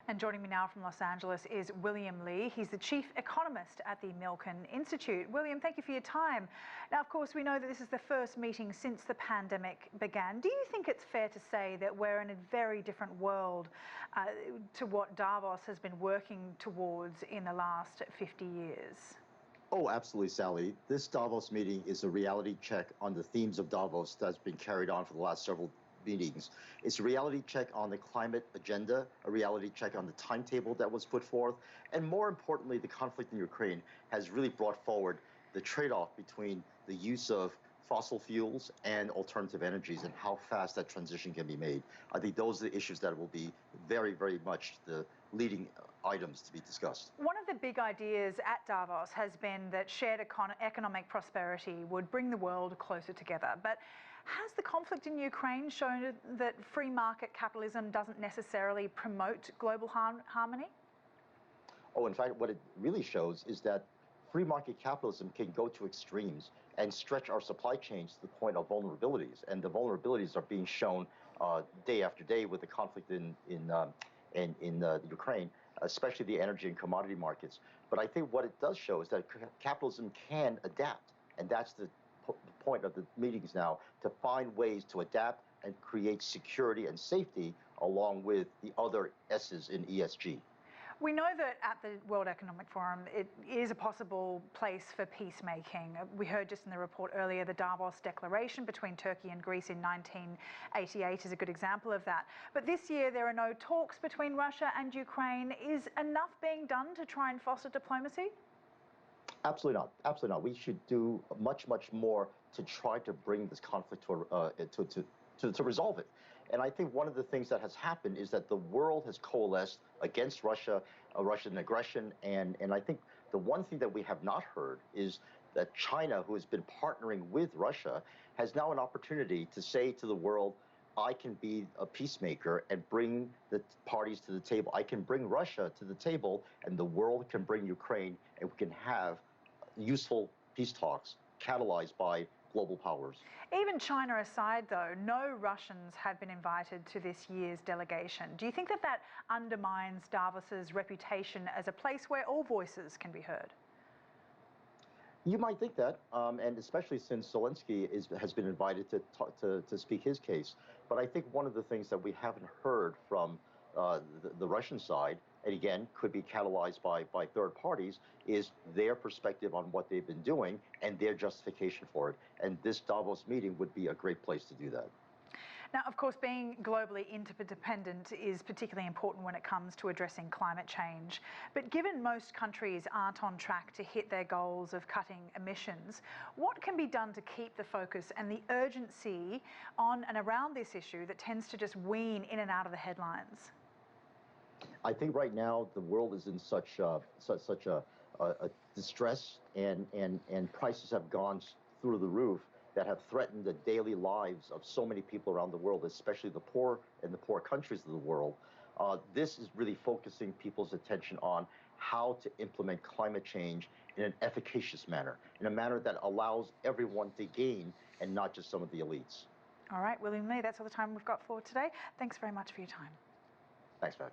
And joining me now from Los Angeles is William Lee. He's the chief economist at the Milken Institute. William, thank you for your time. Now, of course, we know that this is the first meeting since the pandemic began. Do you think it's fair to say that we're in a very different world to what Davos has been working towards in the last 50 years? Oh, absolutely, Sally. This Davos meeting is a reality check on the themes of Davos that's been carried on for the last several meetings. It's a reality check on the climate agenda, a reality check on the timetable that was put forth, and more importantly, the conflict in Ukraine has really brought forward the trade-off between the use of fossil fuels and alternative energies and how fast that transition can be made. I think those are the issues that will be very, very much the leading items to be discussed. One of the big ideas at Davos has been that shared economic prosperity would bring the world closer together. But has the conflict in Ukraine shown that free market capitalism doesn't necessarily promote global harmony? Oh, in fact, what it really shows is that free market capitalism can go to extremes and stretch our supply chains to the point of vulnerabilities. And the vulnerabilities are being shown day after day with the conflict in Ukraine, especially the energy and commodity markets. But I think what it does show is that capitalism can adapt. And that's the point of the meetings now, to find ways to adapt and create security and safety along with the other S's in ESG. We know that at the World Economic Forum, it is a possible place for peacemaking. We heard just in the report earlier, the Davos Declaration between Turkey and Greece in 1988 is a good example of that. But this year, there are no talks between Russia and Ukraine. Is enough being done to try and foster diplomacy? Absolutely not. Absolutely not. We should do much, much more to try to bring this conflict to resolve it. And I think one of the things that has happened is that the world has coalesced against Russia, Russian aggression. And I think the one thing that we have not heard is that China, who has been partnering with Russia, has now an opportunity to say to the world, I can be a peacemaker and bring the parties to the table. I can bring Russia to the table, and the world can bring Ukraine, and we can have useful peace talks catalyzed by global powers. Even China aside, though, no Russians have been invited to this year's delegation. Do you think that that undermines Davos's reputation as a place where all voices can be heard? You might think that, and especially since Zelensky has been invited to speak his case. But I think one of the things that we haven't heard from the Russian side, and again, could be catalyzed by third parties, is their perspective on what they've been doing and their justification for it. And this Davos meeting would be a great place to do that. Now, of course, being globally interdependent is particularly important when it comes to addressing climate change. But given most countries aren't on track to hit their goals of cutting emissions, what can be done to keep the focus and the urgency on and around this issue that tends to just wean in and out of the headlines? I think right now the world is in such a distress, and prices have gone through the roof that have threatened the daily lives of so many people around the world, especially the poor in the poor countries of the world. This is really focusing people's attention on how to implement climate change in an efficacious manner, in a manner that allows everyone to gain and not just some of the elites. All right, William Lee, that's all the time we've got for today. Thanks very much for your time. Thanks, Pat.